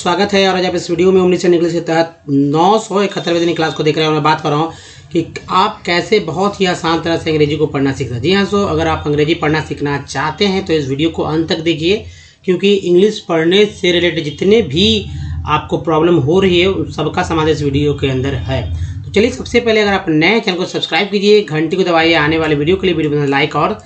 स्वागत है। और आज आप इस वीडियो में इंग्लिश एंड इंग्लिश के तहत 971वें दिन क्लास को देख रहे हैं। मैं बात कर रहा हूँ कि आप कैसे बहुत ही आसान तरह से अंग्रेजी को पढ़ना सीख सकते हैं। जी हाँ, सो अगर आप अंग्रेजी पढ़ना सीखना चाहते हैं तो इस वीडियो को अंत तक देखिए, क्योंकि इंग्लिश पढ़ने से रिलेटेड जितने भी आपको प्रॉब्लम हो रही है सबका समाधान इस वीडियो के अंदर है। तो चलिए, सबसे पहले अगर आप नए चैनल को सब्सक्राइब कीजिए, घंटी को दबाइए, आने वाले वीडियो के लिए वीडियो लाइक और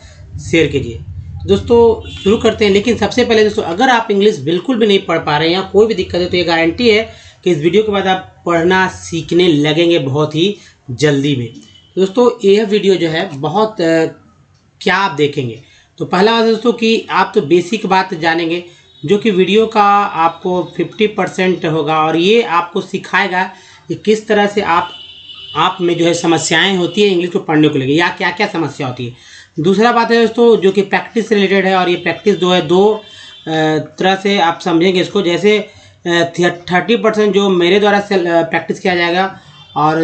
शेयर कीजिए। दोस्तों शुरू करते हैं। लेकिन सबसे पहले दोस्तों, अगर आप इंग्लिश बिल्कुल भी नहीं पढ़ पा रहे हैं या कोई भी दिक्कत है तो ये गारंटी है कि इस वीडियो के बाद आप पढ़ना सीखने लगेंगे बहुत ही जल्दी में। दोस्तों यह वीडियो जो है बहुत क्या आप देखेंगे तो पहला बात दोस्तों कि आप तो बेसिक बात जानेंगे जो कि वीडियो का आपको 50% होगा, और ये आपको सिखाएगा कि किस तरह से आप में जो है समस्याएं होती है इंग्लिश को पढ़ने को लेकर, या क्या क्या समस्या होती है। दूसरा बात है दोस्तों जो कि प्रैक्टिस से रिलेटेड है, और ये प्रैक्टिस दो तरह से आप समझेंगे इसको। जैसे 30% जो मेरे द्वारा प्रैक्टिस किया जाएगा, और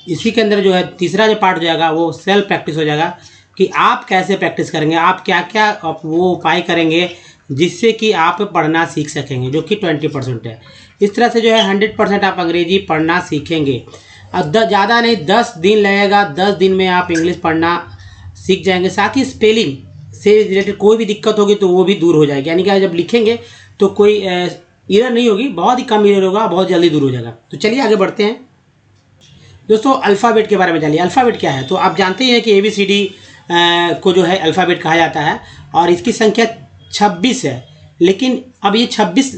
इसी के अंदर जो है तीसरा जो पार्ट हो जाएगा वो सेल्फ प्रैक्टिस हो जाएगा कि आप कैसे प्रैक्टिस करेंगे, आप क्या क्या वो उपाय करेंगे जिससे कि आप पढ़ना सीख सकेंगे, जो कि 20% है। इस तरह से जो है 100% आप अंग्रेजी पढ़ना सीखेंगे। अब ज़्यादा नहीं, 10 दिन लगेगा, 10 दिन में आप इंग्लिश पढ़ना सीख जाएंगे। साथ ही स्पेलिंग से रिलेटेड कोई भी दिक्कत होगी तो वो भी दूर हो जाएगी, यानी कि जब लिखेंगे तो कोई एरर नहीं होगी, बहुत ही कम एरर होगा, बहुत जल्दी दूर हो जाएगा। तो चलिए आगे बढ़ते हैं दोस्तों। अल्फ़ाबेट के बारे में जानिए। अल्फ़ाबेट क्या है तो आप जानते ही हैं कि ABCD को जो है अल्फ़ाबेट कहा जाता है, और इसकी संख्या 26 है। लेकिन अब ये 26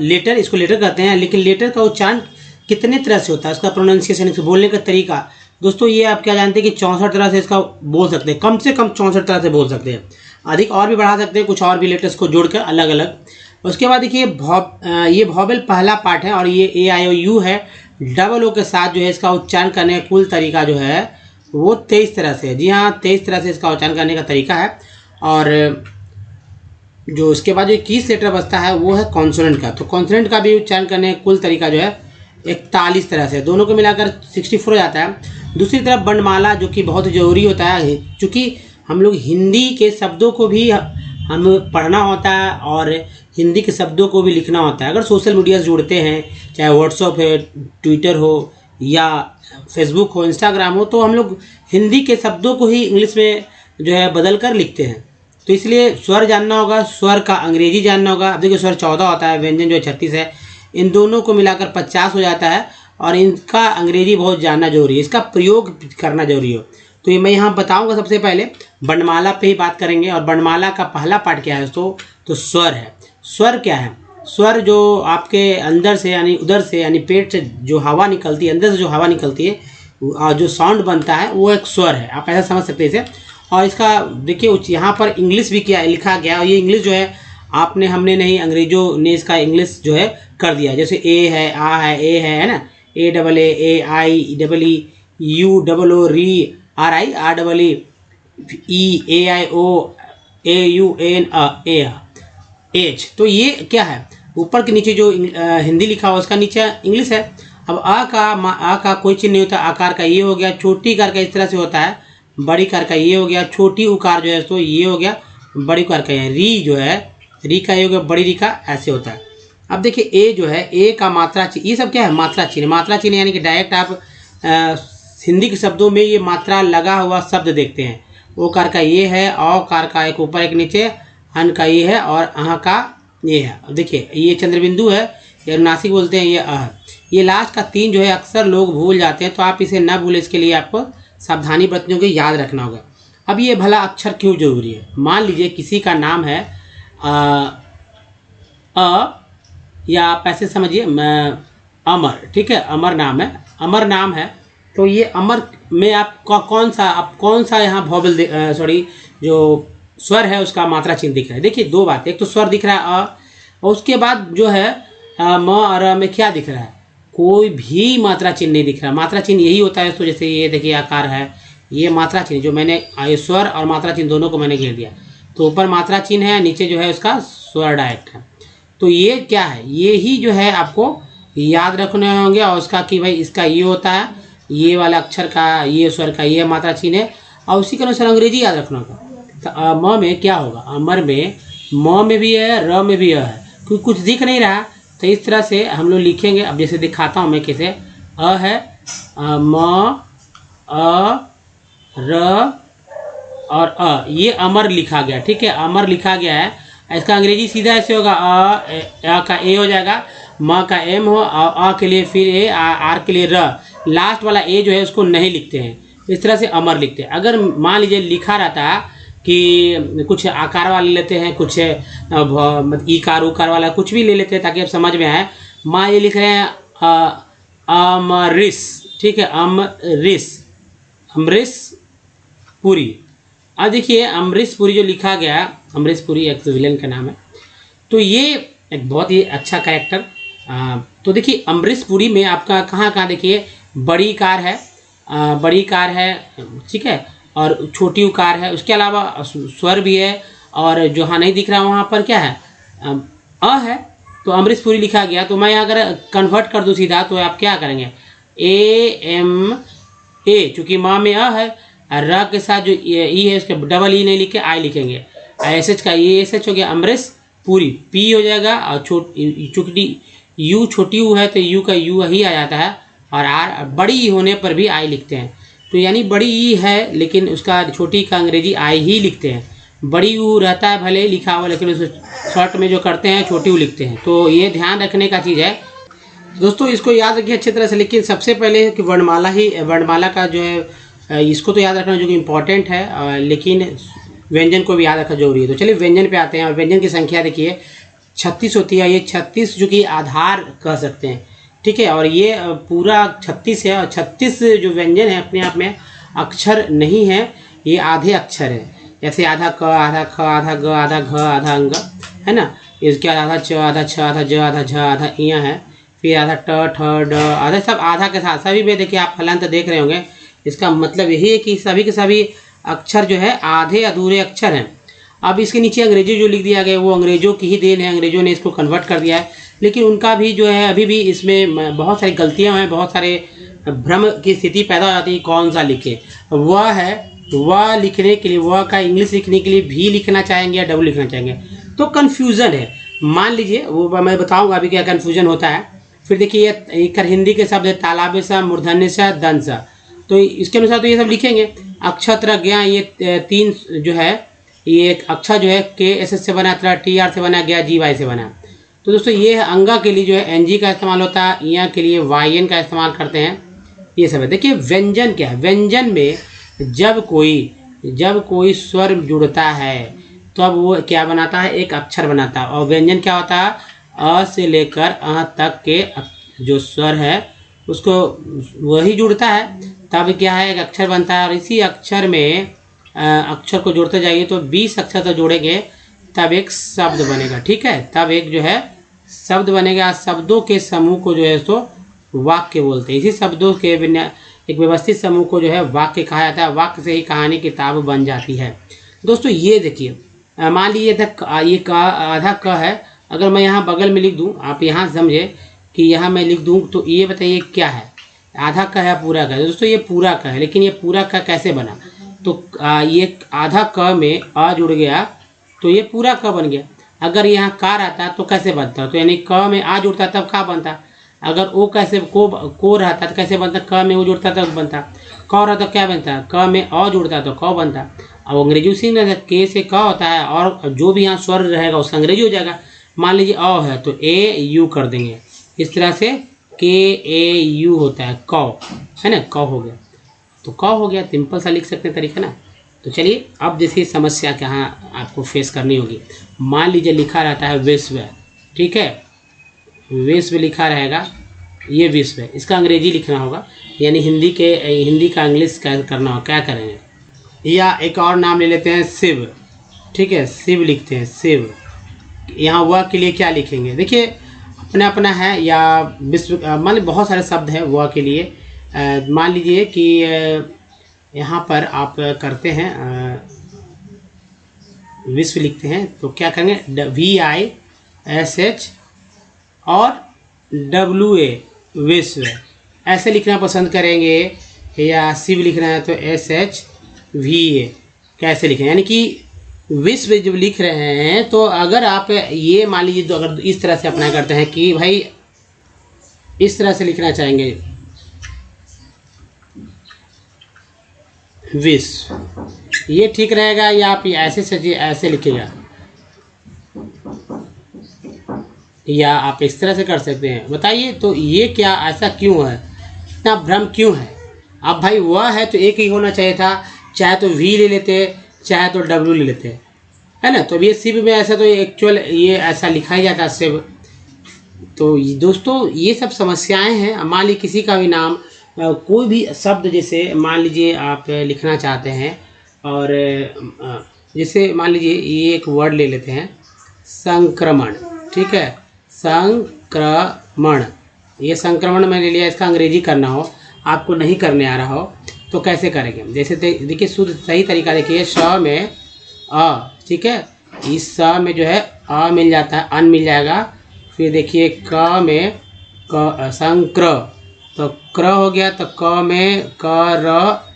लेटर, इसको लेटर कहते हैं, लेकिन लेटर का उच्चारण कितने तरह से होता है, उसका प्रोनाउंसिएशन, इसको बोलने का तरीका दोस्तों, ये आप क्या जानते हैं कि 64 तरह से इसका बोल सकते हैं, कम से कम 64 तरह से बोल सकते हैं, अधिक और भी बढ़ा सकते हैं, कुछ और भी लेटर्स को जोड़कर अलग अलग। उसके बाद देखिए ये वॉवेल पहला पार्ट है, और ये AIOU है। डबल O के साथ जो है इसका उच्चारण करने का कुल तरीका जो है वो 23 तरह से है। जी हाँ, 23 तरह से इसका उच्चारण करने का तरीका है। और जो उसके बाद जो 21 लेटर बचता है वो है कॉन्सोनेंट का। तो कॉन्सोनेंट का भी उच्चारण करने का कुल तरीका जो है 41 तरह से, दोनों को मिलाकर 64 हो जाता है। दूसरी तरफ वर्णमाला जो कि बहुत ज़रूरी होता है, चूँकि हम लोग हिंदी के शब्दों को भी हम पढ़ना होता है और हिंदी के शब्दों को भी लिखना होता है। अगर सोशल मीडिया से जुड़ते हैं, चाहे व्हाट्सअप है, ट्विटर हो, या फेसबुक हो, इंस्टाग्राम हो, तो हम लोग हिंदी के शब्दों को ही इंग्लिश में जो है बदल कर लिखते हैं। तो इसलिए स्वर जानना होगा, स्वर का अंग्रेजी जानना होगा। अब देखिए स्वर 14 होता है, व्यंजन जो है 36 है, इन दोनों को मिलाकर 50 हो जाता है, और इनका अंग्रेजी बहुत जानना जरूरी है, इसका प्रयोग करना जरूरी हो। तो ये मैं यहाँ बताऊंगा। सबसे पहले वर्णमाला पे ही बात करेंगे, और वर्णमाला का पहला पार्ट क्या है दोस्तों, तो स्वर है। स्वर क्या है? स्वर जो आपके अंदर से यानी उधर से यानी पेट से जो हवा निकलती है, अंदर से जो हवा निकलती है, और जो साउंड बनता है वो एक स्वर है। आप ऐसा समझ सकते हैं इसे। और इसका देखिए यहाँ पर इंग्लिश भी क्या लिखा गया, और ये इंग्लिश जो है हमने नहीं, अंग्रेजों ने इसका इंग्लिश जो है कर दिया। जैसे ए है, आ है, ए है ना, AAAAIEEU री RI REEAIOAUN एज। तो ये क्या है, ऊपर के नीचे जो हिंदी लिखा हुआ उसका नीचे इंग्लिश है। अब आ का कोई चिन्ह नहीं होता, आकार का ये हो गया, छोटी कार का इस तरह से होता है, बड़ी कार का ये हो गया, छोटी उकार जो है तो ये हो गया, बड़ी कार का री जो है, री का ये हो गया, बड़ी री का ऐसे होता है। अब देखिए ए जो है, ए का मात्रा चिन्ह, ये सब क्या है, मात्रा चिन्ह। मात्रा चिन्ह यानी कि डायरेक्ट आप हिंदी के शब्दों में ये मात्रा लगा हुआ शब्द देखते हैं। ओ कार का ये है, औ कार का एक ऊपर एक नीचे, अन का ये है, और अह का ये है। देखिए ये चंद्रबिंदु है, ये नासिक बोलते हैं, ये अह। ये लास्ट का 3 जो है अक्सर लोग भूल जाते हैं, तो आप इसे न भूलें, इसके लिए आपको सावधानी बरतनी होगी, याद रखना होगा। अब ये भला अक्षर क्यों जरूरी है? मान लीजिए किसी का नाम है या आप ऐसे समझिए अमर, ठीक है, अमर नाम है, अमर नाम है। तो ये अमर में आपका कौन सा यहाँ वॉवेल जो स्वर है उसका मात्रा चिन्ह दिख रहा है। देखिए दो बात, एक तो स्वर दिख रहा है और उसके बाद जो है म और में क्या दिख रहा है, कोई भी मात्रा चिन्ह नहीं दिख रहा। मात्रा चिन्ह यही होता है। तो जैसे ये देखिए आकार है, ये मात्रा चिन्ह जो मैंने स्वर और मात्रा चिन्ह दोनों को मैंने घेर दिया। तो ऊपर मात्रा चिन्ह है, नीचे जो है उसका स्वर डायरेक्ट है। तो ये क्या है, ये ही जो है आपको याद रखने होंगे, और उसका कि भाई इसका ये होता है, ये वाला अक्षर का ये स्वर का ये मात्रा चिन्ह है, और उसी के अनुसार अंग्रेजी याद रखना होगा। तो म में क्या होगा, अमर में म में भी है, र में भी है, क्योंकि कुछ दिख नहीं रहा तो इस तरह से हम लोग लिखेंगे। अब जैसे दिखाता हूँ मैं कैसे। अ है म, अ, र और अ, ये अमर लिखा गया, ठीक है, अमर लिखा गया है। इसका अंग्रेजी सीधा ऐसे होगा, अ का ए हो जाएगा, म का एम हो, अ के लिए फिर ए, आर के लिए र, लास्ट वाला ए जो है उसको नहीं लिखते हैं, इस तरह से अमर लिखते हैं। अगर मान लीजिए लिखा रहता है कि कुछ आकार वाले लेते हैं, कुछ ईकार उकार वाला कुछ भी ले लेते हैं ताकि आप समझ में आए। मान ये लिख रहे हैं अमरीश, ठीक है, अमरीश, अमरीश पुरी। अब देखिए अमरीश पुरी जो लिखा गया, अमरीश पुरी एक विलेन का नाम है, तो ये एक बहुत ही अच्छा कैरेक्टर। तो देखिए अमरीश पुरी में आपका कहाँ कहाँ देखिए बड़ी कार है, बड़ी कार है, ठीक है, और छोटी कार है, उसके अलावा स्वर भी है, और जो हाँ नहीं दिख रहा वहाँ पर क्या है, अ है, तो अमरीश पुरी लिखा गया। तो मैं अगर कन्वर्ट कर दूँ सीधा तो आप क्या करेंगे, ए एम ए, चूँकि माँ में अ है, र के साथ जो ई है उसके डबल ई नहीं लिखे आई लिखेंगे, एस एच का ये एस एच हो गया, अमरीश पुरी, पी हो जाएगा, और चूँकि यू छोटी यू है तो यू का यू ही आ जाता है, और आर बड़ी ई होने पर भी आई लिखते हैं। तो यानी बड़ी ई है लेकिन उसका छोटी का अंग्रेजी आई ही लिखते हैं। बड़ी यू रहता है भले ही लिखा हुआ, लेकिन उस शॉर्ट में जो करते हैं छोटी यू लिखते हैं। तो ये ध्यान रखने का चीज़ है दोस्तों, इसको याद रखिए अच्छी तरह से। लेकिन सबसे पहले कि वर्णमाला का जो है इसको तो याद रखना जो कि इम्पोर्टेंट है, लेकिन व्यंजन को भी याद रखना जरूरी है। तो चलिए व्यंजन पे आते हैं। और व्यंजन की संख्या देखिए 36 होती है। ये 36 जो कि आधार कह सकते हैं, ठीक है, और ये पूरा 36 है। और 36 जो व्यंजन है अपने आप में अक्षर नहीं है, ये आधे अक्षर है। जैसे आधा क, आधा ख, आधा ग, आधा घ, आधा अंग, है ना। इसके आधा च, आधा छ, आधा ज, आधा झ, आधा इया है, फिर आधा ट, ठ, ड, आधा सब आधा के साथ सभी में देखिए आप हलंत देख रहे होंगे। इसका मतलब यही है कि सभी के सभी अक्षर जो है आधे अधूरे अक्षर हैं। अब इसके नीचे अंग्रेजी जो लिख दिया गया वो अंग्रेजों की ही देन है, अंग्रेजों ने इसको कन्वर्ट कर दिया है। लेकिन उनका भी जो है अभी भी इसमें बहुत सारी गलतियां हैं, बहुत सारे भ्रम की स्थिति पैदा हो जाती है कौन सा लिखे। वह है वह लिखने के लिए, वह का इंग्लिश लिखने के लिए भी लिखना चाहेंगे या डब्ल्यू लिखना चाहेंगे, तो कन्फ्यूज़न है। मान लीजिए वो मैं बताऊँगा अभी क्या कन्फ्यूजन होता है। फिर देखिए एक हिंदी के शब्द है तालाबे सा, मूर्धन्य सा, दन सा, तो इसके अनुसार तो ये सब लिखेंगे। अक्षत्र ज्ञा, ये तीन जो है, ये एक अक्षर जो है के एस एस से बना, टी आर से बना, गया जी वाई से बना। तो दोस्तों ये अंगा के लिए जो है एन जी का इस्तेमाल होता है, इया के लिए वाई एन का इस्तेमाल करते हैं, ये सब है। देखिए व्यंजन क्या है, व्यंजन में जब कोई स्वर जुड़ता है तो अब वो क्या बनाता है, एक अक्षर बनाता है। और व्यंजन क्या होता है, अ से लेकर अ तक के जो स्वर है उसको वही जुड़ता है, तब क्या है एक अक्षर बनता है। और इसी अक्षर में अक्षर को जोड़ते जाइए तो 20 अक्षर तो जोड़ेंगे तब एक शब्द बनेगा, ठीक है, तब एक जो है शब्द बनेगा। शब्दों के समूह को जो है तो वाक्य बोलते हैं। इसी शब्दों के एक व्यवस्थित समूह को जो है वाक्य कहा जाता है। वाक्य से ही कहानी किताब बन जाती है। दोस्तों ये देखिए, मान लीजिए ये का आधा क है, अगर मैं यहाँ बगल में लिख दूँ, आप यहाँ समझे कि यहाँ मैं लिख दूँ, तो ये बताइए क्या है, आधा का है पूरा का। दोस्तों ये पूरा का है, लेकिन ये पूरा का कैसे बना, तो ये आधा क में अ जुड़ गया तो ये पूरा क बन गया। अगर यहाँ का रहता तो कैसे बनता, तो यानी क में आ जुड़ता तब का बनता। अगर ओ कैसे को रहता तो कैसे बनता, क में ओ जुड़ता तब बनता। क रहता तो क्या बनता, क में अ जुड़ता तो क बनता। अब अंग्रेजी उसी में के से क होता है, और जो भी यहाँ स्वर रहेगा उसका अंग्रेजी हो जाएगा। मान लीजिए अ है तो ए यू कर देंगे, इस तरह से के ए यू होता है, क है ना, क हो गया। तो क हो गया, सिंपल सा लिख सकते हैं तरीका ना। तो चलिए अब जैसे समस्या कहाँ आपको फेस करनी होगी। मान लीजिए लिखा रहता है विश्व, ठीक है, विश्व लिखा रहेगा, ये विश्व है, इसका अंग्रेजी लिखना होगा, यानी हिंदी का इंग्लिश करना होगा। क्या करेंगे, या एक और नाम ले लेते हैं शिव, ठीक है, शिव लिखते हैं, शिव। यहाँ वह के लिए क्या लिखेंगे, देखिए अपना अपना है, या विश्व, मान लीजिए बहुत सारे शब्द हैं वह के लिए। मान लीजिए कि यहाँ पर आप करते हैं विश्व लिखते हैं, तो क्या करेंगे, VISH और WA विश्व ऐसे लिखना पसंद करेंगे, या शिव लिखना है तो SHVA कैसे लिखें, यानी कि विश्व जब लिख रहे हैं तो अगर आप ये मान लीजिए तो अगर इस तरह से अप्लाई करते हैं कि भाई इस तरह से लिखना चाहेंगे विश्व, ये ठीक रहेगा या आप ऐसे सजिए ऐसे लिखिएगा, या आप इस तरह से कर सकते हैं। बताइए तो ये क्या ऐसा क्यों है, इतना भ्रम क्यों है? अब भाई वह है तो एक ही होना चाहिए था, चाहे तो वी ले लेते चाहे तो डब्ल्यू ले लेते, है ना। तो ये सिर्फ में ऐसा तो एक्चुअल ये ऐसा लिखा ही जाता है सिर्फ। तो दोस्तों ये सब समस्याएं हैं। मान लीजिए किसी का भी नाम कोई भी शब्द, जैसे मान लीजिए आप लिखना चाहते हैं और जैसे मान लीजिए ये एक वर्ड ले लेते हैं संक्रमण, ठीक है, संक्रमण, ये संक्रमण मैंने लिया, इसका अंग्रेजी करना हो, आपको नहीं करने आ रहा हो तो कैसे करेंगे? जैसे देखिए शुद्ध सही तरीका देखिए, श में अ, ठीक है, इस स में जो है अ मिल जाता है, अन मिल जाएगा। फिर देखिए क में क संक्र, तो क्र हो गया, तो क में क र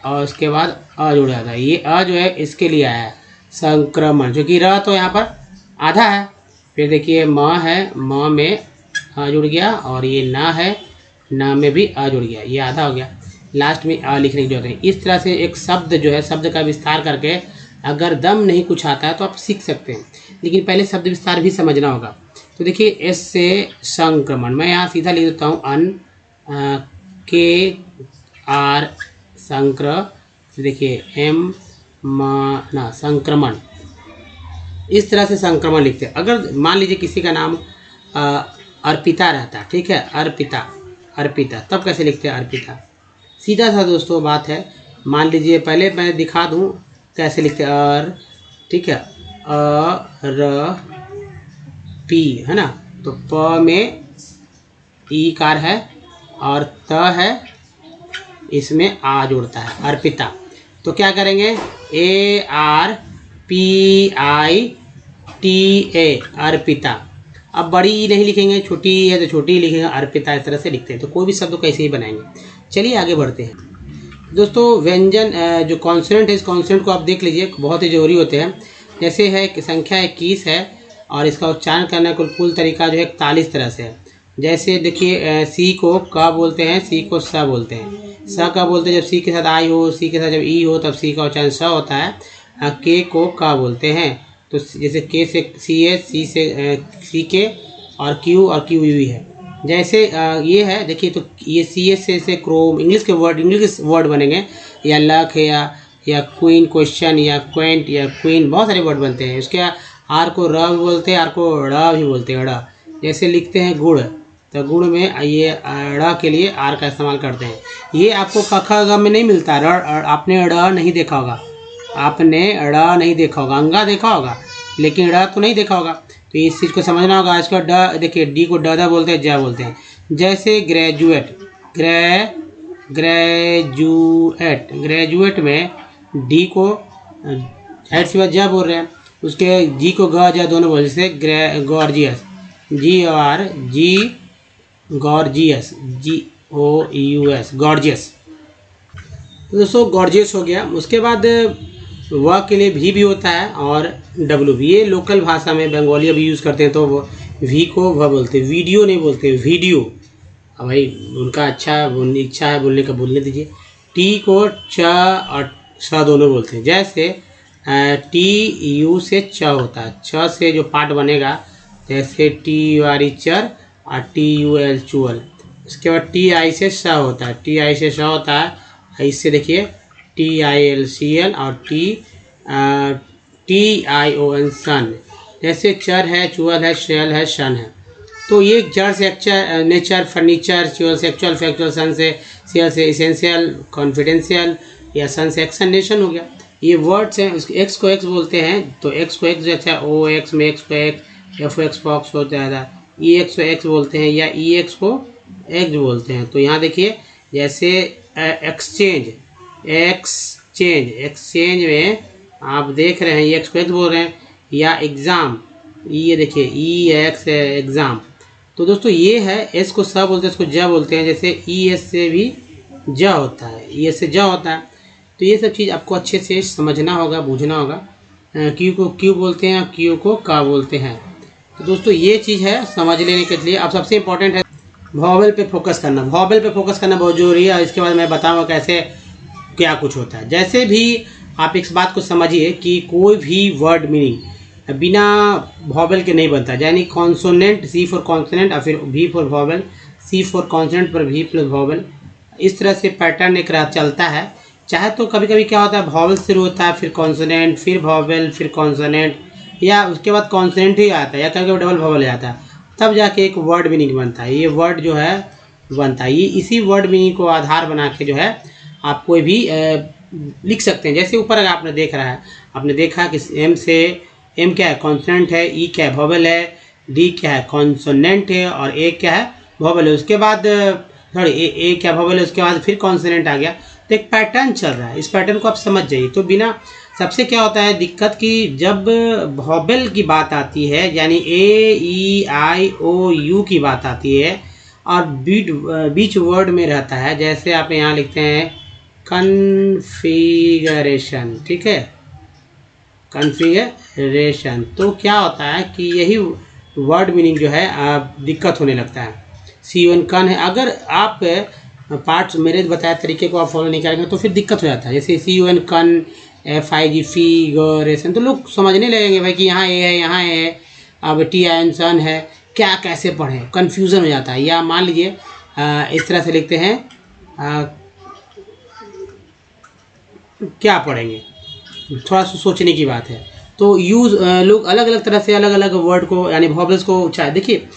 और उसके बाद अ जुड़ जाता है। ये अ जो है इसके लिए आया है संक्रमण, जो कि र तो यहाँ पर आधा है। फिर देखिए म है, म में अ जुड़ गया, और ये न है, न में भी अ जुड़ गया, ये आधा हो गया। लास्ट में अ लिखने की जरूरत है। इस तरह से एक शब्द जो है, शब्द का विस्तार करके अगर दम नहीं कुछ आता है तो आप सीख सकते हैं, लेकिन पहले शब्द विस्तार भी समझना होगा। तो देखिए एस से संक्रमण, मैं यहाँ सीधा लिख देता हूँ अन के आर संक्र, देखिए एम ना संक्रमण, इस तरह से संक्रमण लिखते हैं। अगर मान लीजिए किसी का नाम अर्पिता रहता है, ठीक है, अर्पिता, अर्पिता, तब कैसे लिखते हैं अर्पिता? सीधा सा दोस्तों बात है। मान लीजिए पहले मैं दिखा दूं कैसे लिखते हैं अर, ठीक है, अ र पी, है ना। तो प में ई कार है और त है, इसमें आ जुड़ता है, अर्पिता। तो क्या करेंगे, A R P I T A, Arpita. अब बड़ी ई नहीं लिखेंगे, छोटी है तो छोटी लिखेंगे, अर्पिता, इस तरह से लिखते हैं। तो कोई भी शब्द को कैसे ही बनाएंगे। चलिए आगे बढ़ते हैं दोस्तों। व्यंजन जो कॉन्सोनेंट है, इस कॉन्सोनेंट को आप देख लीजिए, बहुत ही जरूरी होते हैं। जैसे है कि संख्या 21 है और इसका उच्चारण करने का कुल तरीका जो है 41 तरह से है। जैसे देखिए सी को क बोलते हैं, सी को स बोलते हैं। स का बोलते हैं जब सी के साथ आई हो, सी के साथ जब ई हो, तब सी का उच्चारण स होता है। के को क बोलते हैं, तो जैसे के से सी है, सी से सी के, और क्यू और क्यू यू है। जैसे ये है देखिए, तो ये सी एस से क्रोम, इंग्लिश के वर्ड बनेंगे, या लक है, या क्वीन, क्वेश्चन, या क्वेंट, या क्वीन, बहुत सारे वर्ड बनते हैं। उसके आर को र भी बोलते हैं, आर को ड़ भी बोलते हैं, ड़। जैसे लिखते हैं गुड़, तो गुड़ में ये ड़ के लिए आर का इस्तेमाल करते हैं। ये आपको क ख ग में नहीं मिलता, आपने ड़ नहीं देखा होगा, आपने ड़ नहीं देखा होगा, अंगा देखा होगा लेकिन ड़ तो नहीं देखा होगा। तो इस चीज़ को समझना होगा। आज का ड देखिए, डी को ड बोलते हैं, ज बोलते हैं। जैसे ग्रेजुएट, ग्रेजुएट में डी को एड सिवा ज बोल रहे हैं, उसके जी को ग ज दोनों बोल, जैसे गॉर्जियस, जी आर जी, गॉर्जियस, जी ओ यू एस, गॉर्जियस। तो दोस्तों गॉर्जियस हो गया। उसके बाद व के लिए भी होता है और डब्ल्यू भी। ये लोकल भाषा में बंगाली भी यूज़ करते हैं, तो वो वी को व बोलते हैं, वीडियो नहीं बोलते, वीडियो। अब भाई उनका इच्छा है बोलने का, बोलने दीजिए। टी को च और स दोनों बोलते हैं। जैसे टी यू से च होता है, छ से जो पार्ट बनेगा, जैसे टी यू आर ई चर और टी यू एल चुअल। उसके बाद टी आई से स होता है, टी आई से स होता है, इससे देखिए T I L C L और टी आई ओ एन सन। जैसे चर है, चुअल है, शेल है, शन है। तो ये जड़ से नेचर, फर्नीचर, चुअल से एक्चुअल, फैक्चुअल, सन से सेल से इसेंशियल, कॉन्फिडेंशियल, या सन से एक्शन नेशन हो गया। ये वर्ड्स हैं। एक्स को एक्स बोलते हैं, तो एक्स को एक्स जो अच्छा ओ एक्स में एक्स को एक्स, एफ एक्स फॉक्स हो जाता, ई एक्स को एक्स बोलते हैं, या ई एक्स को एक्स बोलते हैं। तो यहाँ देखिए जैसे एक्सचेंज, एक्सचेंज में आप देख रहे हैं ये एक्स को एक्स बोल रहे हैं, या एग्ज़ाम, ये देखिए ई एक्स एग्ज़ाम। तो दोस्तों ये है, एस को स बोलते हैं, इसको ज बोलते हैं। जैसे ई एस से भी ज होता है, ई एस से ज होता है। तो ये सब चीज़ आपको अच्छे से समझना होगा, बूझना होगा। क्यू को क्यू बोलते हैं, क्यू को का बोलते हैं। तो दोस्तों ये चीज़ है समझ लेने के लिए। अब सबसे इम्पोर्टेंट है वॉवेल पे फोकस करना। वॉवेल पे फोकस करना बहुत जरूरी है। इसके बाद मैं बताऊंगा कैसे क्या कुछ होता है। जैसे भी आप इस बात को समझिए कि कोई भी वर्ड मीनिंग बिना वॉवेल के नहीं बनता, यानी कॉन्सोनेंट, सी फॉर कॉन्सोनेंट और फिर V for vowel, C for consonant पर वी प्लस वॉवेल, इस तरह से पैटर्न एक चलता है। चाहे तो कभी कभी क्या होता है वॉवेल शुरू होता है, फिर कॉन्सोनेंट, फिर वॉवेल, फिर कॉन्सोनेंट, या उसके बाद कॉन्सोनेंट ही आता है, या कभी कभी डबल वॉवेल आता है, तब जाके एक वर्ड मीनिंग बनता है। ये वर्ड जो है बनता है, ये इसी वर्ड मीनिंग को आधार बना के जो है आप कोई भी लिख सकते हैं। जैसे ऊपर अगर आपने देख रहा है, आपने देखा कि एम से, एम क्या है कॉन्सोनेंट है, ई क्या है वॉवेल है, डी क्या है कॉन्सोनेंट है और ए क्या है वॉवेल है। उसके बाद सॉरी ए क्या वॉवेल है, उसके बाद फिर कॉन्सोनेंट आ गया। तो एक पैटर्न चल रहा है, इस पैटर्न को आप समझ जाइए। तो बिना सबसे क्या होता है दिक्कत कि जब वॉवेल की बात आती है, यानी ए ई आई ओ यू की बात आती है और बीच वर्ड में रहता है, जैसे आप यहाँ लिखते हैं कन्फिगरेशन, ठीक है, कन्फिगरेशन, तो क्या होता है कि यही वर्ड मीनिंग जो है दिक्कत होने लगता है। C1 कन है, अगर आप पार्ट्स मेरे बताए तरीके को आप फॉलो नहीं करेंगे तो फिर दिक्कत हो जाता है। जैसे C1 कन, FIG फिगरेशन, तो लोग समझने लगेंगे भाई कि यहाँ ए है, यहाँ ए है, अब TIN सन है, क्या कैसे पढ़ें, कन्फ्यूज़न हो जाता है। या मान लीजिए इस तरह से लिखते हैं, क्या पढ़ेंगे, थोड़ा सा सोचने की बात है। तो यूज़ लोग अलग अलग तरह से अलग अलग वर्ड को यानी वॉवेल्स को, चाहे देखिए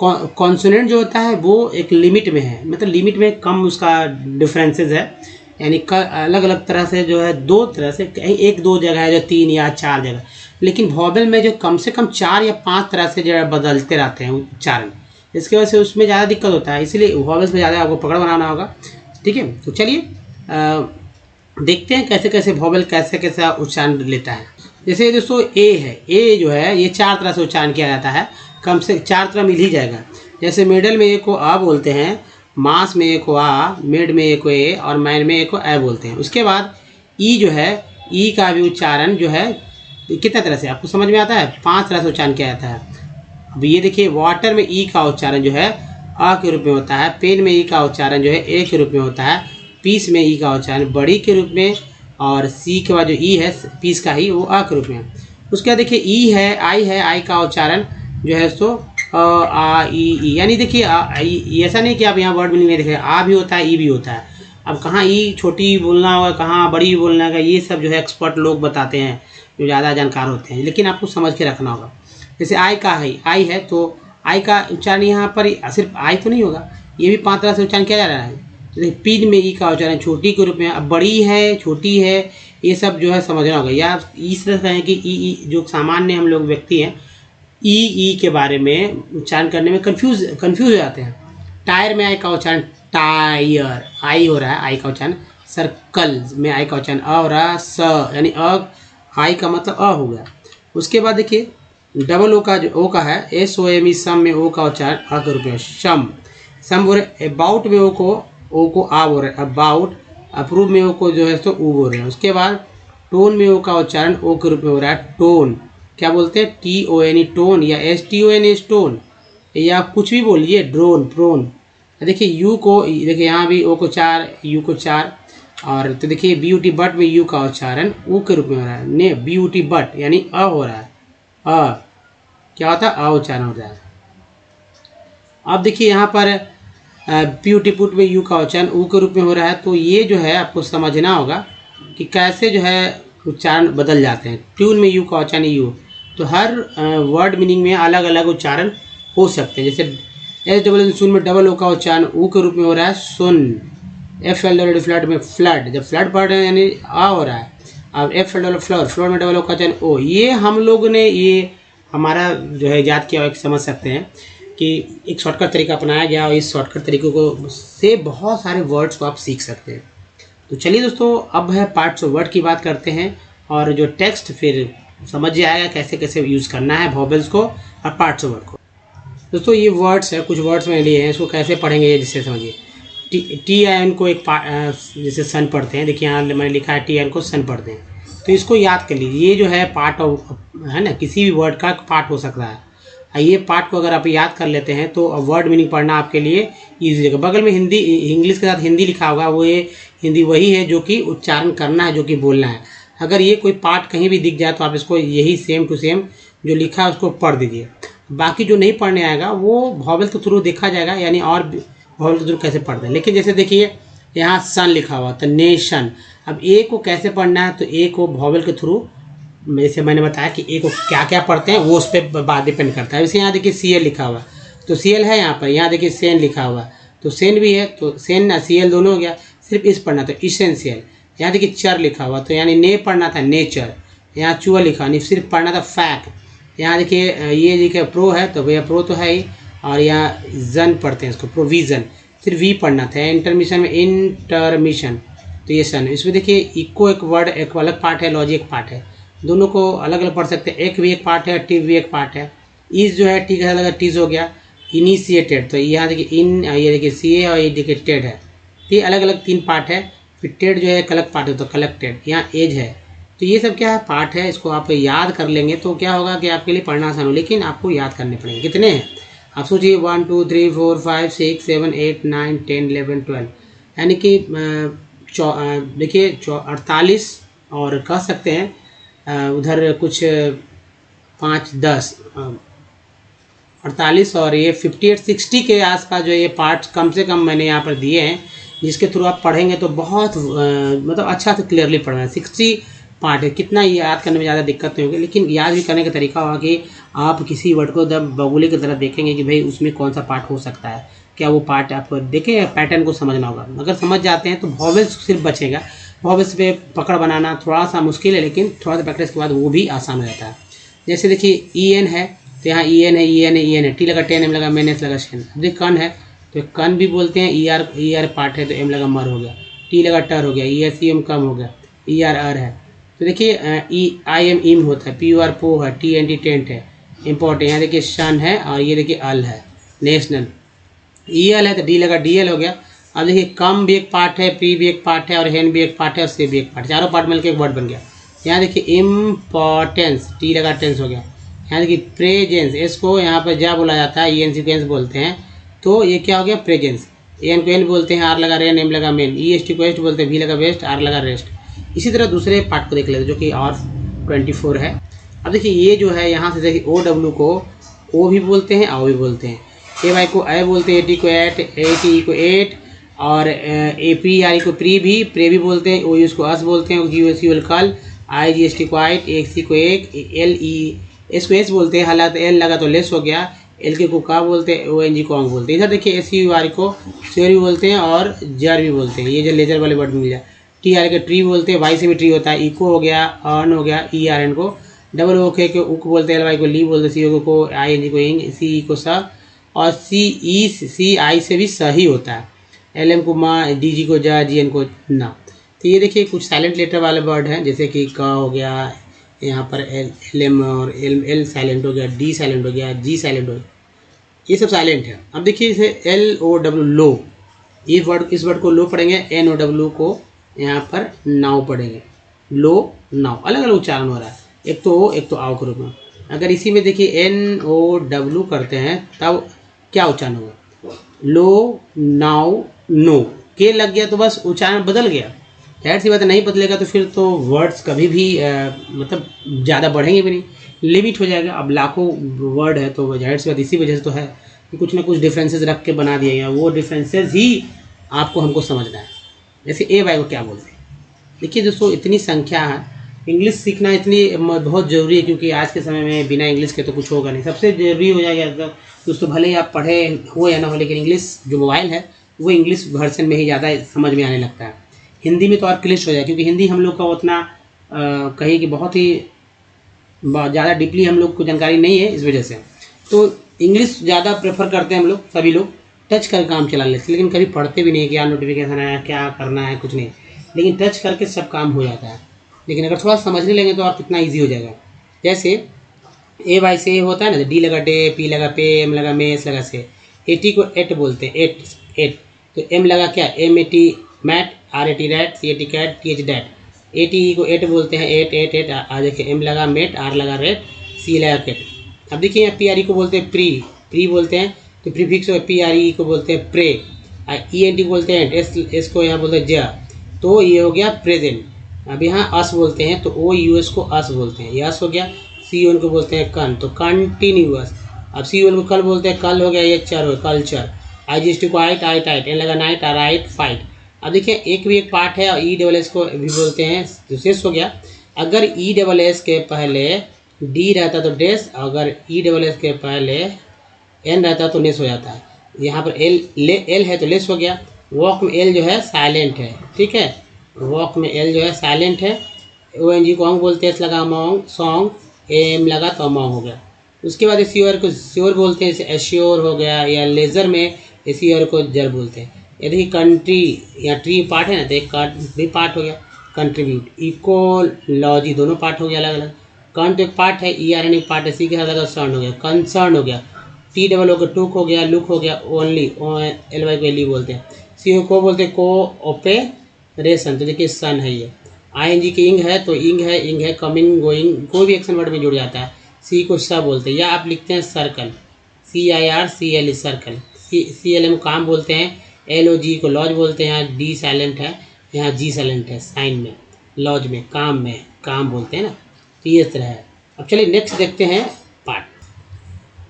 कॉन्सोनेंट जो होता है वो एक लिमिट में है, मतलब लिमिट में कम उसका डिफरेंसेस है, यानी अलग अलग तरह से जो है, दो तरह से, एक दो जगह है जो 3 या 4 जगह, लेकिन वॉवेल में जो कम से कम 4 या 5 तरह से जो है बदलते रहते हैं उच्चारण, इसकी वजह से उसमें ज़्यादा दिक्कत होता है। इसलिए वॉवेल्स में ज़्यादा आपको पकड़ बनाना होगा, ठीक है। तो चलिए देखते हैं कैसे कैसे वॉवेल कैसे कैसे उच्चारण लेता है। जैसे दोस्तों ए है, ए जो है ये 4 तरह से उच्चारण किया जाता है, कम से 4 तरह मिल ही जाएगा। जैसे मिडल में ए को आ बोलते हैं, मास में ए को आ, मिड में ए को ए और मैन में ए को ए बोलते हैं। उसके बाद ई जो है, ई का भी उच्चारण जो है कितना तरह से आपको समझ में आता है, 5 तरह से उच्चारण किया जाता है। अब ये देखिए वाटर में ई का उच्चारण जो है अ के रूप में होता है, पेन में ई का उच्चारण जो है ए के रूप में होता है, पीस में ई का उच्चारण बड़ी के रूप में, और सी के बाद जो ई है पीस का ही वो अ के रूप में। उसके बाद देखिए ई है, आई का उच्चारण जो है सो आ ई, यानी देखिए ऐसा नहीं कि आप यहाँ वर्ड मीनिंग में देखें, आ भी होता है, ई भी होता है। अब कहाँ ई छोटी बोलना होगा, कहाँ बड़ी बोलना होगा, ये सब जो है एक्सपर्ट लोग बताते हैं जो ज़्यादा जानकार होते हैं, लेकिन आपको समझ के रखना होगा। जैसे आई का है, आई है तो आई का उच्चारण यहाँ पर सिर्फ आई तो नहीं होगा, ये भी 5 तरह से उच्चारण किया जा रहा है। जैसे पीन में ई का उच्चारण छोटी के रूप में, अब बड़ी है, छोटी है, ये सब जो है समझना होगा। या इस तरह से है कि ई जो सामान्य हम लोग व्यक्ति हैं ई के बारे में उच्चारण करने में कंफ्यूज हो जाते हैं। टायर में आई का उच्चारण टायर, आई हो रहा है, आई का उच्चारण। सर्कल में आई का उच्चारण अ हो रहा है, स, यानी अ, आई का मतलब अ हो गया। उसके बाद देखिए डबल ओ का जो ओ का है, SOM, सम में ओ का उच्चारण अ के रूप में शम, सम हो रहे। अबाउट में ओ को आ बोल रहे हैं, अबाउट। अप्रूव में ओ को जो है तो ऊ बोल रहे हैं। उसके बाद टोन में ओ का उच्चारण ओ के रूप में हो रहा है टोन, क्या बोलते हैं TON टोन, या STON स्टोन, या कुछ भी बोलिए, ड्रोन, प्रोन। देखिए यू को, देखिए यहाँ भी ओ को 4, यू को 4, और तो देखिए ब्यूटी बट में यू का उच्चारण ऊ के रूप में हो रहा है, ने ब्यूटी बट यानी अ हो रहा है, अ क्या होता है, अ उच्चारण हो रहा है। अब देखिए यहाँ पर ब्यूटीफुल में यू का उच्चारण ऊ के रूप में हो रहा है। तो ये जो है आपको समझना होगा कि कैसे जो है उच्चारण बदल जाते हैं। ट्यून में यू का उच्चारण यू, तो हर वर्ड मीनिंग में अलग अलग उच्चारण हो सकते हैं। जैसे SWN सुन में डबल ओ का उच्चारण ऊ के रूप में हो रहा है सुन। FLW फ्लड में फ्लड, जब फ्लड पढ़ रहे हैं यानी आ हो रहा है। अब FLW फ्लोर, फ्लोर में डबल ओ का उच्चारण ओ। ये हम लोग ने ये हमारा जो है याद किया, एक समझ सकते हैं कि एक शॉर्टकट तरीका अपनाया गया, और इस शॉर्टकट तरीके को से बहुत सारे वर्ड्स को आप सीख सकते हैं। तो चलिए दोस्तों अब है पार्ट्स ऑफ वर्ड की बात करते हैं, और जो टेक्स्ट फिर समझ जाएगा कैसे कैसे यूज़ करना है वॉवेल्स को और पार्ट्स ऑफ वर्ड को। दोस्तों ये वर्ड्स है, कुछ वर्ड्स मैंने लिए हैं, इसको कैसे पढ़ेंगे ये जिससे समझिए। TIN को एक जैसे सन पढ़ते हैं, देखिए यहाँ मैंने लिखा है TIN को सन पढ़ते हैं। तो इसको याद कर लीजिए, ये जो है पार्ट ऑफ है ना, किसी भी वर्ड का पार्ट हो सकता है। ये पार्ट को अगर आप याद कर लेते हैं तो वर्ड मीनिंग पढ़ना आपके लिए ईजी रहेगा। बगल में हिंदी, इंग्लिश के साथ हिंदी लिखा होगा, वो ये हिंदी वही है जो कि उच्चारण करना है, जो कि बोलना है। अगर ये कोई पार्ट कहीं भी दिख जाए तो आप इसको यही सेम टू सेम जो लिखा है उसको पढ़ दीजिए। बाकी जो नहीं पढ़ने आएगा वो वॉवेल के थ्रू देखा जाएगा, यानी और वॉवेल के थ्रू कैसे पढ़ते हैं। लेकिन जैसे देखिए यहाँ सन लिखा हुआ तो नेशन, अब ए को कैसे पढ़ना है, तो ए को वॉवेल के थ्रू, जैसे मैंने बताया कि ए को क्या क्या पढ़ते हैं वो उस पर बात डिपेंड करता है। वैसे यहाँ देखिए सी एल लिखा हुआ, तो सी एल है यहाँ पर, यहाँ देखिए सेन लिखा हुआ, तो सेन भी है, तो सेन ना सी एल दोनों हो गया। सिर्फ इस पढ़ना तो इसेंशियल। यहाँ देखिए चर लिखा हुआ, तो यानी ने पढ़ना था नेचर। यहाँ चुआ लिखा नहीं, सिर्फ पढ़ना था फैक्ट। यहाँ देखिए ये देखिए प्रो है, तो भैया प्रो तो है ही, और यहाँ जन पढ़ते हैं इसको प्रोविज़न, सिर्फ वी पढ़ना था। इंटरमिशन में इंटरमिशन, तो ये सन। इसमें देखिए इको एक वर्ड, एक अलग पार्ट है, लॉजी एक पार्ट है, दोनों को अलग अलग पढ़ सकते हैं। एक भी एक पार्ट है, टी भी एक पार्ट है। इस जो है टी का अलग टीज हो गया। इनिशिएटेड, तो यहाँ देखिए इन, ये देखिए सी ए, और ये देखिए टेड है, तो ये अलग अलग 3 पार्ट है। फिर टेड जो है एक अलग पार्ट है, तो कलेक्टेड। यहाँ एज है, तो ये सब क्या है, पार्ट है। इसको आप याद कर लेंगे तो क्या होगा कि आपके लिए पढ़ना आसान हो, लेकिन आपको याद करने पड़ेंगे। कितने हैं आप सोचिए, 1 2 3 4 5 6 7 8 9 10 11 12, यानी कि देखिए 48, और कह सकते हैं उधर कुछ 5 10 48, और ये 58 60 के आसपास जो ये पार्ट्स कम से कम मैंने यहाँ पर दिए हैं, जिसके थ्रू आप पढ़ेंगे तो बहुत मतलब अच्छा से क्लियरली पढ़ना है। 60 पार्ट है, कितना याद करने में ज़्यादा दिक्कत नहीं होगी, लेकिन याद भी करने का तरीका होगा कि आप किसी वर्ड को जब बगुले की तरह देखेंगे कि भाई उसमें कौन सा पार्ट हो सकता है, क्या वो पार्ट आपको देखें, पैटर्न को समझना होगा। अगर समझ जाते हैं तो वॉवेल्स सिर्फ बचेगा। वॉवेल्स पे पकड़ बनाना थोड़ा सा मुश्किल है, लेकिन थोड़ा सा प्रैक्टिस के बाद वो भी आसान हो जाता है। जैसे देखिए ई एन है, तो यहाँ ई एन है, ई एन है, ई एन है, टी लगा 10, एम लगा मैन, एस लगा शेन। देखिए कन है, तो कन भी बोलते हैं, ई आर पार्ट है, तो एम लगा मर हो गया, टी लगा टर हो गया, ई एस ई एम कम हो गया, ई आर आर है। तो देखिए ई आई एम इम होता है, पी यू आर पो है, टी एन टी टेंट है, इम्पोर्टेंट। यहाँ देखिए शन है, और ये देखिए अल है, नेशनल। ई एल है तो डी लगा डी एल हो गया। अब देखिए कम भी एक पार्ट है, पी भी एक पार्ट है, और हेन भी एक पार्ट है, और से भी एक पार्ट, चारों पार्ट मिलकर एक वर्ड बन गया। यहाँ देखिए इम्पोर्टेंस, टी लगा टेंस हो गया। यहाँ देखिए प्रेजेंस, इसको यहाँ पर जा बोला जाता है, ई एन सीक्वेंस बोलते हैं, तो ये क्या हो गया प्रेजेंस। ए एन को एन बोलते हैं, आर लगा रेन, एम लगा मेन, ई एस टी को एस्ट बोलते हैं, वी लगा वेस्ट, आर लगा रेस्ट। इसी तरह दूसरे पार्ट को देख लेते हैं जो कि और 24 है। अब देखिए ये जो है यहाँ से देखिए ओ डब्ल्यू को ओ भी बोलते हैं, आओ भी बोलते हैं, ए वाई को ए बोलते हैं, ए टी को एट, ए टी को एट, और ए पी आर को प्री भी बोलते हैं, ओ यू को अस बोलते हैं, जी एस यू कल, आई जी एस टी को आइट, एक सी को एक, एल ई एस को एस बोलते हैं, हालांकि एल लगा तो लेस हो गया, एल के को का बोलते हैं, ओ एन जी को ऑंग बोलते हैं। इधर देखिए एस यू आर को श्योर भी बोलते हैं, और जर भी बोलते हैं, ये जो लेजर वाले वर्ड मिल जाए। टी आर के ट्री बोलते हैं, वाई से भी ट्री होता है, इको हो गया, अर्न हो गया, ई आर एन को, डबल ओ के उक बोलते हैं, एल वाई को ली बोलते हैं, सी ओ को आई एन जी को इंग, सी ई को सा, और सी ई सी आई से भी सही होता है, एल एम को माँ, डी जी को जा, जी एन को ना। तो ये देखिए कुछ साइलेंट लेटर वाले वर्ड हैं, जैसे कि क हो गया, यहाँ पर एल एम, और एल साइलेंट हो गया, डी साइलेंट हो गया, जी साइलेंट हो गया, ये सब साइलेंट है। अब देखिए इसे एल ओ डब्ल्यू लो, ये वर्ड, इस वर्ड को लो पढ़ेंगे, एन ओ डब्ल्यू को यहाँ पर नाव पढ़ेंगे, लो नाव, अलग अलग उच्चारण हो रहा है, एक तो ओ एक तो आओ के रूप में। अगर इसी में देखिए एन ओ डब्ल्यू करते हैं तब क्या उच्चारण होगा, लो नाव नो, के लग गया तो बस उच्चारण बदल गया। जाहिर सी बात है, नहीं बदलेगा तो फिर तो वर्ड्स कभी भी मतलब ज़्यादा बढ़ेंगे भी नहीं, लिमिट हो जाएगा। अब लाखों वर्ड है तो जाहिर सी बात इसी वजह से तो है कि कुछ ना कुछ डिफरेंसेस रख के बना दिए गए, वो डिफरेंसेस ही आपको हमको समझना है। जैसे ए वाई को क्या बोलते हैं, देखिए दोस्तों इतनी संख्या है, इंग्लिश सीखना इतनी बहुत ज़रूरी है, क्योंकि आज के समय में बिना इंग्लिश के तो कुछ होगा नहीं। सबसे ज़रूरी हो जाएगा दोस्तों, भले ही आप पढ़े हो या ना हो, लेकिन इंग्लिश जो मोबाइल है वो इंग्लिश वर्जन में ही ज़्यादा समझ में आने लगता है। हिंदी में तो और क्लिश हो जाए, क्योंकि हिंदी हम लोग का उतना कहीं कि बहुत ही ज़्यादा डीपली हम लोग को जानकारी नहीं है, इस वजह से तो इंग्लिश ज़्यादा प्रेफर करते हैं हम लोग, सभी लोग टच कर काम चला लेते, लेकिन कभी पढ़ते भी नहीं, क्या नोटिफिकेशन आया, क्या करना है, कुछ नहीं, लेकिन टच करके सब काम हो जाता है। लेकिन अगर थोड़ा समझने लगे तो और कितना ईजी हो जाएगा। जैसे ए वाई से होता है ना, डी लगा डे, पी लगा पे, एम लगा में, एस लगा से, ए टी को एट बोलते हैं, एट, तो एम लगा क्या, M A T mat, R A T rat, C A T cat, T H that, A T को एट बोलते हैं, एट एट एट। आ देखिए एम लगा मेट, आर लगा रेट, सी लगा केट। अब देखिए यहाँ पी आर ई को बोलते हैं प्री, प्री बोलते हैं तो प्रीफिक्स पी आर ई को बोलते हैं प्रे। ई एन टी को बोलते हैं एस, एस को यहाँ बोलते हैं ज, तो ये हो गया प्रेजेंट। अब यहाँ अस बोलते हैं तो ओ यू एस को अस बोलते हैं, ये अस हो गया। सी ओन को बोलते हैं कन, तो कंटिन्यूअस। अब सी ओन को कल बोलते हैं, कल हो गया, ये चर हो कल्चर। आई जी एस टी को आइट, आइट आइट, एन लगा नाइट, राइट फाइट। अब देखिए एक भी एक पार्ट है और ई डबल एस को भी बोलते हैं, तो शेष हो गया। अगर ई डबल एस के पहले डी रहता तो डेस, अगर ई डबल एस के पहले एन रहता तो लेस हो जाता है। यहाँ पर एल है तो लेस हो गया। वॉक में एल जो है साइलेंट है, ठीक है, वॉक में एल जो है साइलेंट है। ओ एन जी को ऑन्ग बोलते हैं, एस लगा अमोंग, सॉन्ग, एम लगा तो अमोंग हो गया। उसके बाद एश्योर को श्योर बोलते हैं, जैसे एश्योर हो गया, या लेज़र में एश्योर को जर बोलते हैं। यदि कंट्री या ट्री पार्ट है ना तो एक भी पार्ट हो गया। कंट्रीब्यूट, इकोलॉजी दोनों पार्ट हो गया अलग अलग। कंट एक पार्ट है, ई आर एन एक पार्ट है, सी के साथ अगर सर्न हो गया, कंसर्न हो गया। टी डबल हो गया, टूक हो गया, लुक हो गया, ओनली, एल वाई को एल बोलते हैं। सी को बोलते हैं को ऑपरेशन, तो देखिए सन है ये। आई एन जी की इंग है तो इंग है कमिंग गोइंग, कोई भी एक्शन वर्ड में जुड़ जाता है। सी को सा बोलते हैं, या आप लिखते हैं circle, C I R C L circle. C L M calm बोलते हैं, एल ओ जी को लॉज बोलते हैं। यहाँ डी साइलेंट है, यहाँ जी साइलेंट है, साइन में, लॉज में, काम बोलते हैं ना, तो ये इस तरह है। अब चलिए नेक्स्ट देखते हैं पार्ट।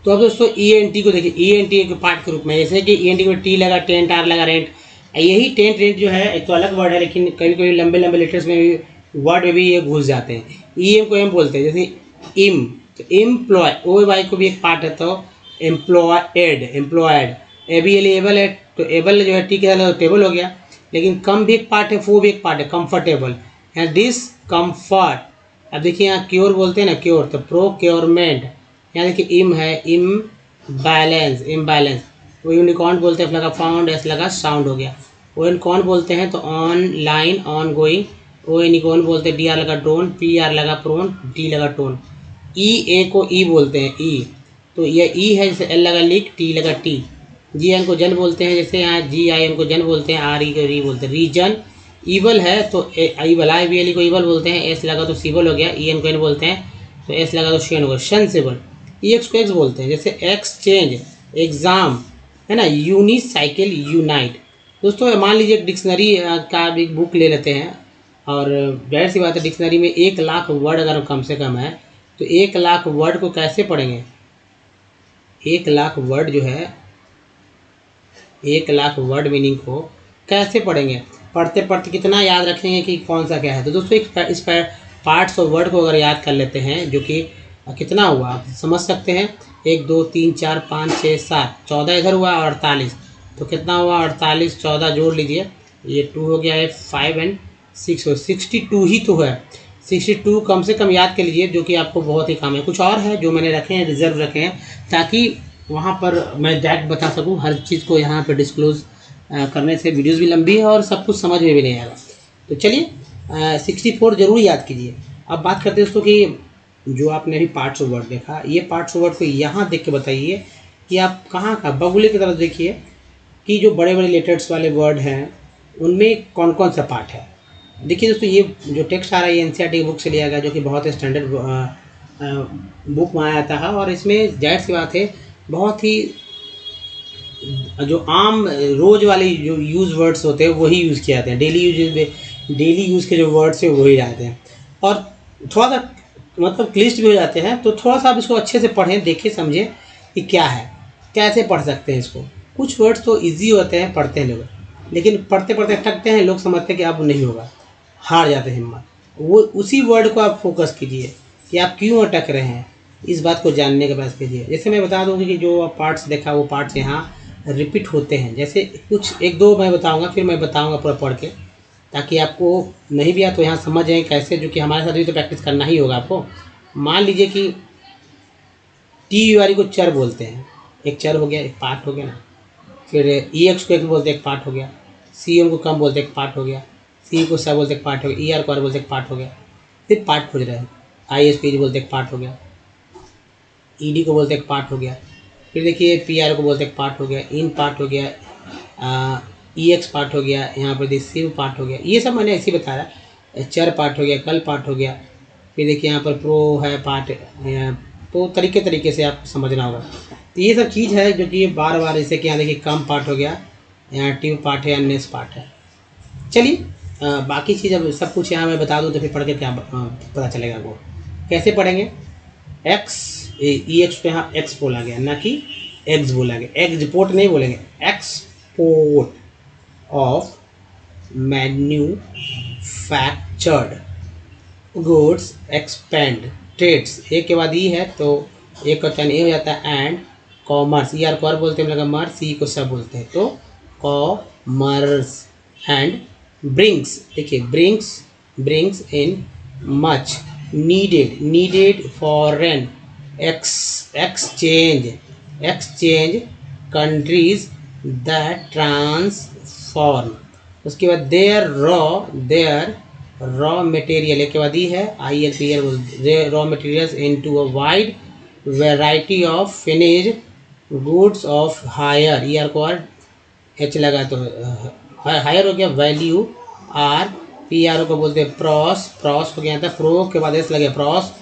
तो अब दोस्तों ई एन टी को देखिए, ई एन टी एक पार्ट के रूप में, जैसे कि ई एन टी में टी लगा, टेंट, आर लगा, रेंट। यही टेंट रेंट जो है एक तो अलग वर्ड है, लेकिन कभी कभी लंबे लंबे लेटर्स में भी वर्ड में भी ये घुस जाते हैं। ई एम को एम बोलते हैं, जैसे इम, तो एम्प्लॉय, ओ वाई को भी एक पार्ट है तो एम्प्लॉयड। एबल है तो एबल जो है टी के साथ टेबल हो गया। लेकिन कम भी एक पार्ट है, फो भी एक पार्ट है, कंफर्टेबल, यहाँ डिसकम्फर्ट। अब देखिए यहाँ क्योर बोलते हैं ना, क्योर, तो प्रोक्योरमेंट। यहाँ देखिए इम है, इम्बैलेंस, वो यूनिकॉर्न बोलते हैं, लगा फाउंड, एस लगा साउंड हो गया। ओ एन कौन बोलते हैं तो online, on going. O N कौन बोलते हैं, डी आर लगा ड्रोन, पी आर लगा प्रोन, टी लगा टोन। ई ए को ई बोलते हैं, ई, तो ये ई है, जैसे एल लगा लिक, टी लगा टी। जी एन को जन बोलते हैं, जैसे यहाँ जी आई एन को जन बोलते हैं, आर ई को री बोलते हैं, रीजन। ईवल है तो ईवल, आई बी एल को ईवल बोलते हैं, एस लगा तो सीवल हो गया। ई एन को एन बोलते हैं तो एस लगा तो शेन हो गया, सेंसिबल। ई एक्स को एक्स बोलते हैं, जैसे एक्सचेंज, एग्जाम, है ना, यूनिसाइकिल, यूनाइट। दोस्तों मान लीजिए डिक्शनरी का एक बुक ले लेते हैं, और जाहिर सी बात है डिक्शनरी में 1,00,000 वर्ड अगर कम से कम है तो 1,00,000 वर्ड को कैसे पढ़ेंगे। 1,00,000 वर्ड जो है, 1,00,000 वर्ड मीनिंग को कैसे पढ़ेंगे, पढ़ते पढ़ते कितना याद रखेंगे कि कौन सा क्या है। तो दोस्तों इस पार्ट्स ऑफ वर्ड को अगर याद कर लेते हैं, जो कि कितना हुआ आप समझ सकते हैं, 1 2 3 4 5 6 7 14 इधर हुआ, 48, तो कितना हुआ 48 14 जोड़ लीजिए, ये 2 हो गया है, 5 एंड 6 हो, 62 ही तो है। 62 कम से कम याद कर लीजिए, जो कि आपको बहुत ही काम है। कुछ और है जो मैंने रखे हैं, रिजर्व रखे हैं, ताकि वहाँ पर मैं डायरेक्ट बता सकूँ। हर चीज़ को यहाँ पर डिस्क्लोज करने से वीडियोज़ भी लंबी है और सब कुछ समझ में भी नहीं आएगा। तो चलिए 64 जरूर याद कीजिए। अब बात करते हैं दोस्तों कि जो आपने अभी पार्ट्स ऑफ वर्ड देखा, ये पार्ट्स ऑफ वर्ड को यहाँ देख के बताइए कि आप कहाँ का बगुले की तरफ देखिए कि जो बड़े बड़े लेटर्स वाले वर्ड हैं उनमें कौन कौन सा पार्ट है। देखिए दोस्तों, ये जो टेक्स्ट आ रहा है ये एनसीईआरटी बुक से लिया गया, जो कि बहुत स्टैंडर्ड बुक माना जाता है, और इसमें जाहिर सी बात है बहुत ही जो आम रोज वाले जो यूज़ वर्ड्स होते हैं वही यूज़ किए जाते हैं, डेली यूज़ के जो वर्ड्स है वही रहते हैं, और थोड़ा सा मतलब क्लिष्ट भी हो जाते हैं। तो थोड़ा सा आप इसको अच्छे से पढ़ें, देखें, समझें कि क्या है, कैसे पढ़ सकते हैं इसको। कुछ वर्ड्स तो इजी होते हैं, पढ़ते हैं लोग, लेकिन पढ़ते पढ़ते अटकते हैं, लोग समझते हैं कि अब नहीं होगा, हार जाते हैं हिम्मत। वो उसी वर्ड को आप फोकस कीजिए कि आप क्यों अटक रहे हैं, इस बात को जानने का प्रयास कीजिए। जैसे मैं बता दूँगी कि जो पार्ट्स देखा वो पार्ट्स यहाँ रिपीट होते हैं, जैसे कुछ 1-2 मैं बताऊँगा, फिर मैं बताऊँगा पूरा पढ़ के, ताकि आपको नहीं भी आ तो यहाँ समझ जाए कैसे, जो कि हमारे साथ भी तो प्रैक्टिस करना ही होगा आपको। मान लीजिए कि टी वाली को चर बोलते हैं, एक चर हो गया, एक पार्ट हो गया ना। फिर ई एक्स को एक बोलते एक पार्ट हो गया, सी एम को कम बोलते एक पार्ट हो गया, सी को सा बोलते एक पार्ट हो गया, ई आर को आर बोलते एक पार्ट हो गया। फिर पार्ट खोज रहे हैं, आई एस पी बोलते एक पार्ट हो गया, ई डी को बोलते एक पार्ट हो गया। फिर देखिए पी आर को बोलते एक पार्ट हो गया, इन पार्ट हो गया, ई एक्स पार्ट हो गया, यहाँ पर रिसीव पार्ट हो गया। ये सब मैंने ऐसे ही बताया, चर पार्ट हो गया, कल पार्ट हो गया। फिर देखिए यहाँ पर प्रो है पार्ट, तो तरीके से आप समझना होगा। तो ये सब चीज़ है जो कि बार बार, जैसे कि यहाँ देखिए कम पार्ट हो गया, यहाँ ट्यूब पार्ट है, नेस पार्ट है। चलिए बाकी चीज़ अब सब कुछ यहाँ मैं बता दूँ तो फिर पढ़ के क्या पता चलेगा आपको। कैसे पढ़ेंगे? एक्स ई एक्स पे यहाँ एक्स बोला गया, ना कि एक्स बोला गया। एक्सपोर्ट नहीं बोलेंगे, export of manufactured goods expand trades. एक के बाद ई है तो एक का चयन ए हो जाता है। एंड कॉमर्स, ई आर को और बोलते हैं, लगा मर्स, सी को सब बोलते हैं, तो कॉमर्स। एंड ब्रिंग्स, देखिए brings in much needed foreign exchange countries that transform. उसके बाद देयर रॉ मटेरियल, एक के बाद ही है I L P L, raw materials into a wide variety of finished goods of higher, E R को और एच लगा तो हायर हो गया। वैल्यू आर पी आर को बोलते हैं प्रॉस हो गया था, प्रो के बाद एस लगे प्रॉस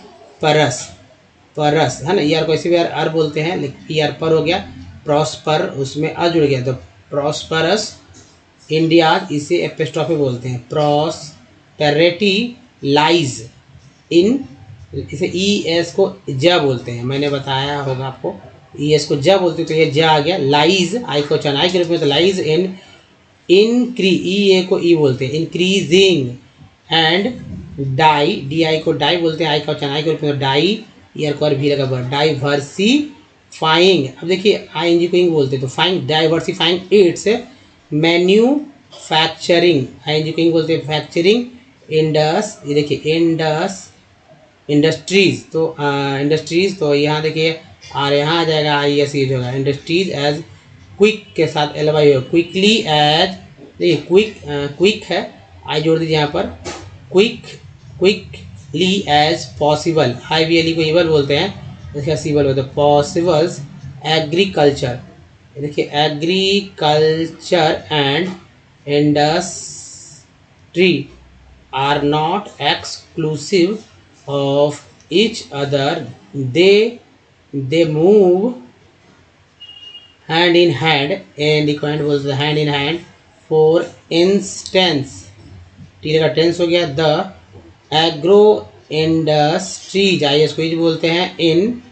परस है ना। ई आर को इसी भी आर बोलते हैं, लेकिन पी आर पर हो गया, प्रॉस्पर उसमें आ जुड़ गया तो प्रॉस्परस इंडिया, इसे एपिस्ट्रॉफी बोलते हैं। प्रॉस्पेरिटी लाइज इन, इसे ई एस को ज बोलते हैं, मैंने बताया होगा आपको, ई एस को ज बोलते हैं, तो ये ज आ गया। लाइज आई को चनाई के रूप में, तो लाइज इन ई ए को ई बोलते हैं, increasing. And die, D I को डाई बोलते हैं, आई का चनाई के रूप में, डाई ईयर को और भी लगा, डाइवर्सिफाइंग। अब देखिए आई एन जी को इंग बोलते हैं, तो fying diversifying its manufacturing, I N G को इंग बोलते हैं, फैक्चरिंग ये देखिए इंडस्ट्रीज, तो इंडस्ट्रीज, तो यहाँ देखिए और यहाँ आ जाएगा आई एस यूज होगा, इंडस्ट्रीज एज क्विक के साथ एल वाई हो, क्विकली एज, देखिए क्विक है, आई जोड़ दीजिए यहाँ पर, quickly as possible, I V L E को इवल बोलते हैं, इसका सीवल बोलते हैं, पॉसिबल्स एग्रीकल्चर, देखिए agriculture and industry are not exclusive of each other, they move hand in hand, and इक्वेंट बोलते हैं hand in hand. For instance, T का टेंस हो गया, the agro industries, I S को बोलते हैं, in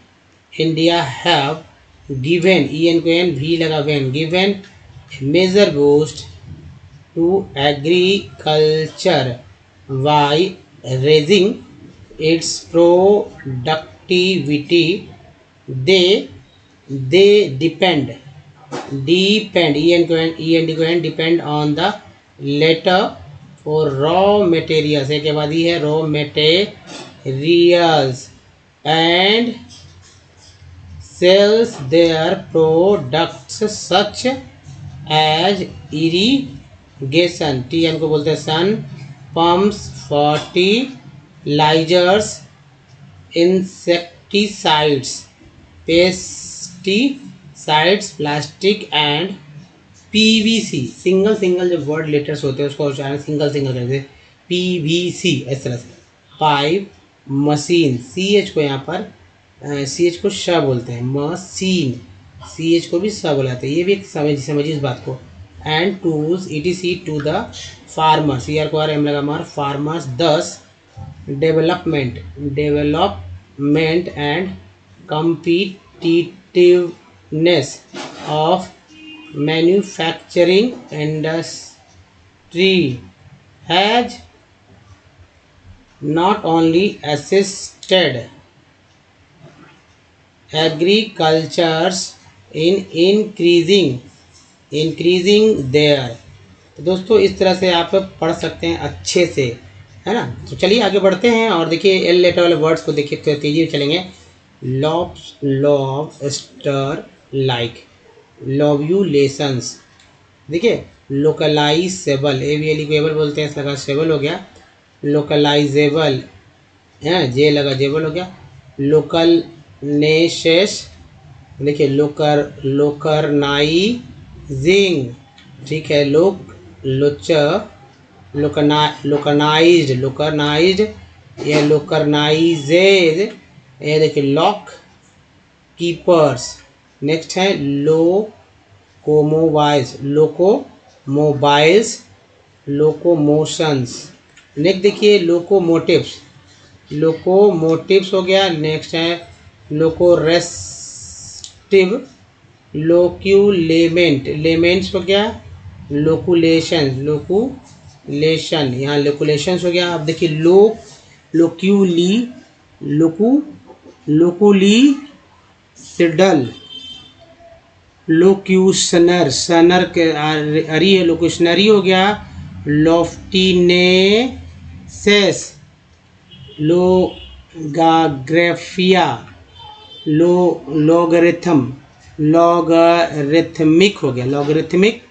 India have given, E N को एन भी लगा when, given major boost to agriculture by raising its productivity. They depend, E N को N depend on the latter for raw materials, एक के बाद ही है raw materials, and sells their products such as irrigation, T N को बोलते हैं सन, pumps, fertilisers, insecticides, pesticides, plastic and PVC. Single जो वर्ड लेटर्स होते हैं उसको उच्चारण सिंगल करते हैं, पीवीसी इस तरह से। पाइप, मशीन, सी एच को यहाँ पर सी एच को श बोलते हैं, मशीन, सी एच को भी स बोलाते हैं, ये भी एक समझिए इस बात को। And tools etc to the farmers, ear को आर एम लगा mar, farmers. 10 development and competitiveness of manufacturing industry has not only assisted agricultures in increasing their. तो दोस्तों इस तरह से आप पढ़ सकते हैं अच्छे से, है ना। तो चलिए आगे बढ़ते हैं और देखिए एल लेटर वाले वर्ड्स को देखिए, तो तेजी से चलेंगे। लॉबस्टर लाइक, लॉब्यूलेशंस, देखिए लोकलाइजेबल, ए वी एल ई को एबल बोलते हैं, लगा सेबल हो गया, लोकलाइजेबल है, जे लगा जेबल हो गया। लोकल नेशेस, देखिए लोकरनाइजिंग, ठीक है, लोचर लोकनाइज्ड या लोकनाइजेज, ये देखिए लॉक कीपर्स। नेक्स्ट है लोकोमोबाइल्स, लोकोमोशंस। नेक्स्ट देखिए लोकोमोटिव्स हो गया। नेक्स्ट है लोकोरेस्टिव, लोक्यूलेमेंट, लेमेंट्स हो गया। लोकुलेशन, यहाँ लोकुलेशंस हो गया। अब देखिए लोकुलिसिडल, लोक्यूशनर, सनर के अरी है, लोक्यूशनरी हो गया। लॉफ्टीनेसेस, लोगाग्राफिया, लॉगरिथमिक हो गया, लॉगरिथमिक।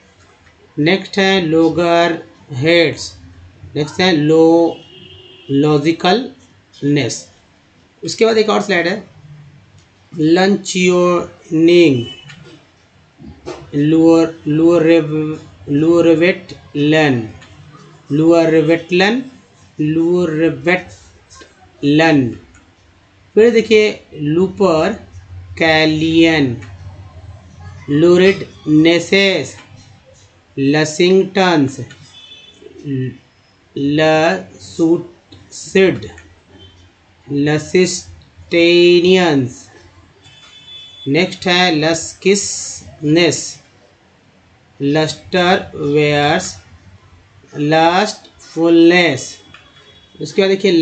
नेक्स्ट है लोगर हेड्स। नेक्स्ट है लॉजिकलनेस। उसके बाद एक और स्लाइड है लंचियोनिंग, लुअरवेटलन। फिर देखिए लूपर कैलियन, लूरिड नेसेस, लसिंगटन्स, लसूटसिड, लसिस्टेनियंस। नेक्स्ट है लस्किसनेस, लस्टरवेयर्स, लस्टफुलनेस। उसके बाद देखिए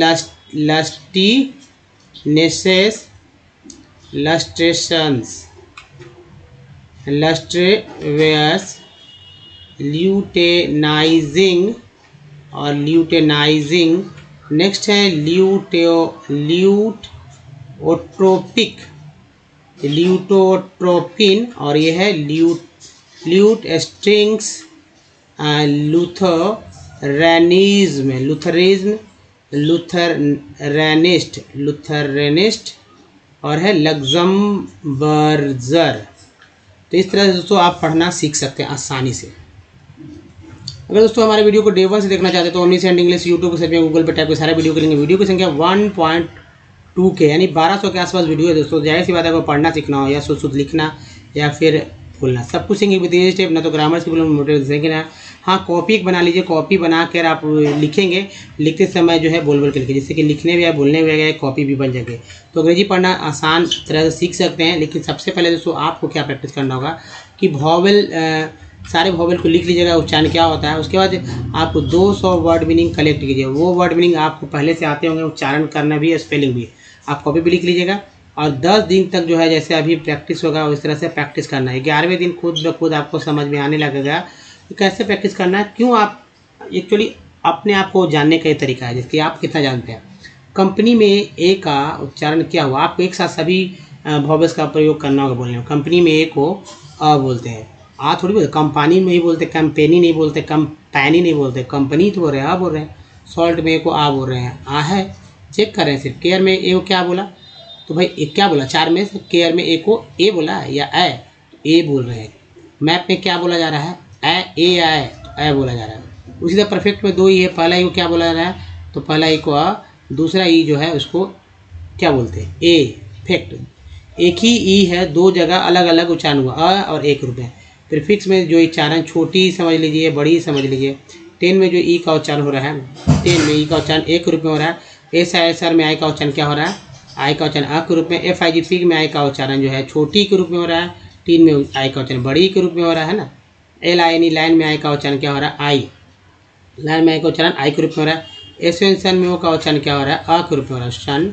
लस्टीनेसेस, लस्ट्रेशंस, लस्ट्रेवेयर्स, ल्यूटेनाइजिंग और ल्यूटेनाइजिंग। नेक्स्ट है ल्यूटोट्रोपिन और ये है ल्यूट स्ट्रिंग्स, लूथरेनिस्ट और है लग्जमबर्जर। तो इस तरह से दोस्तों आप पढ़ना सीख सकते हैं आसानी से। अगर दोस्तों हमारे वीडियो को डे 1 से देखना चाहते हैं तो ओमनीसेंट इंग्लिश यूट्यूब से गूगल पे टाइप कर सारे वीडियो करेंगे। वीडियो की संख्या 1.2 के यानी 1200 के आसपास वीडियो है दोस्तों। जाहिर सी बात है, अगर पढ़ना सीखना हो या शुद्ध लिखना या फिर बोलना, सब कुछ सीखेंगे विद ये स्टेप। ना तो ग्रामर की प्रॉब्लम सीखेंगे ना। हाँ, कॉपी एक बना लीजिए, कॉपी बना कर आप लिखेंगे, लिखते समय जो है बोल के लिखिए, जिससे कि लिखने भी आए, बोलने भी आए, कॉपी भी बन जाएगी। तो अंग्रेजी पढ़ना आसान तरह से सीख सकते हैं। लेकिन सबसे पहले दोस्तों आपको क्या प्रैक्टिस करना होगा कि वॉवेल, सारे वॉवेल को लिख लीजिएगा, उच्चारण क्या होता है। उसके बाद आपको 200 वर्ड मीनिंग कलेक्ट कीजिए। वो वर्ड मीनिंग आपको पहले से आते होंगे, उच्चारण करना भी, स्पेलिंग भी, आप कॉपी भी लिख लीजिएगा। और 10 दिन तक जो है जैसे अभी प्रैक्टिस होगा उस तरह से प्रैक्टिस करना है। 11वें दिन खुद ब खुद आपको समझ में आने लगेगा कि कैसे प्रैक्टिस करना है। क्यों, आप एक्चुअली अपने आप को जानने का ये तरीका है, जिसकी आप कितना जानते हैं। कंपनी में ए का उच्चारण क्या हुआ, आपको एक साथ सभी वॉवेल्स का प्रयोग करना होगा बोलने में। कंपनी में ए को अ बोलते हैं, आ थोड़ी बोलते, कंपनी में ही बोलते, कंपेनी नहीं बोलते, कंपैनी नहीं बोलते, कंपनी तो बोल रहे हैं, आ बोल रहे हैं। सॉल्ट में ए को आ बोल रहे हैं, आ है, चेक कर रहे हैं। सिर्फ केयर में ए को क्या बोला, तो भाई ए क्या बोला, 4 में से केयर में ए को ए बोला है या ए बोल रहे हैं। मैप में क्या बोला जा रहा है, ए बोला जा रहा है। उसी तरह परफेक्ट में 2 ई है, पहला ई को क्या बोला जा रहा है, तो पहला ई को आ, दूसरा ई जो है उसको क्या बोलते हैं, ए फेक्ट। एक ही ई है, 2 जगह अलग अलग उच्चारण हुआ, अ और एक रूप में। प्रीफिक्स में जो उच्चारण छोटी समझ लीजिए, बड़ी समझ लीजिए। 10 में जो ई का उच्चारण हो रहा है, 10 में ई का उच्चारण एक रूप में हो रहा है। एसआईएसआर में आई का उच्चारण क्या हो रहा है, आई का उच्चारण आ के रूप में। एफआईजी फिग में आई का उच्चारण जो है छोटी के रूप में हो रहा है। 3 में आई का उच्चारण बड़ी के रूप में हो रहा है ना। LINE लाइन में आई का उच्चारण क्या हो रहा है, आई, लाइन में आई का उच्चारण आई के रूप में हो रहा है। एसवेंसन में ओ का उच्चारण क्या हो रहा है, अ के रूप में हो रहा है। सन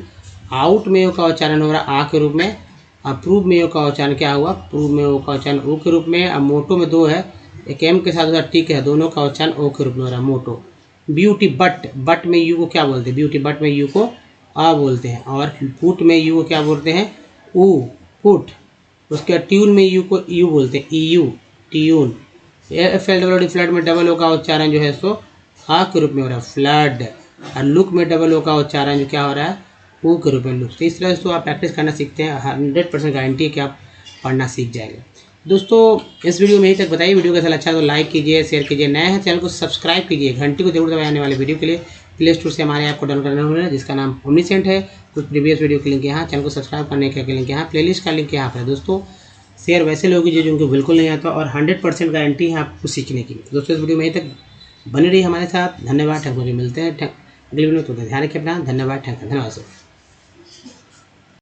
आउट में ओ का उच्चारण हो रहा है आ के रूप में। अप्रूव में ओ का उच्चारण क्या हुआ, प्रूव में ओ का उच्चारण ओ के रूप में। अब मोटो में 2 है, एक एम के साथ टिक है, दोनों का उच्चारण ओ के रूप में हो रहा है, मोटो। ब्यूटी बट में यू को क्या बोलते हैं, ब्यूटी बट में यू को आ बोलते हैं। और फुट में यू को क्या बोलते हैं, ऊ, फुट। उसके बाद ट्यून में यू को यू बोलते हैं, EU, ट्यून। FLWD फ्लड में डबल ओ का उच्चारण जो है सो आ के रूप में हो रहा है, फ्लड। और लुक में डबल ओ का उच्चारण जो क्या हो रहा है, ऊ के रूप में लुक। तो इस तरह से तो आप प्रैक्टिस करना सीखते हैं, 100% गारंटी है कि आप पढ़ना सीख जाएंगे। दोस्तों इस वीडियो में यही तक बताइए। वीडियो कैसा अच्छा तो लाइक कीजिए, शेयर कीजिए, नए हैं चैनल को सब्सक्राइब कीजिए, घंटी को जरूर दबाएं आने वाले वीडियो के लिए। प्ले स्टोर से हमारे ऐप को डाउनलोड करना होगा जिसका नाम ओमनीसेंट है। कुछ प्रीवियस वीडियो के लिंक यहाँ, चैनल को सब्सक्राइब करने के लिंक यहाँ, प्लेलिस्ट का लिंक यहाँ पर है। दोस्तों शेयर वैसे लोग कीजिए जिनको बिल्कुल नहीं आता और 100% गारंटी है आपको सीखने की। दोस्तों इस वीडियो में यहीं तक बने रही हमारे साथ। धन्यवाद। मिलते हैं अगले वीडियो में। तो ध्यान रखिए अपना। धन्यवाद। धन्यवाद सर।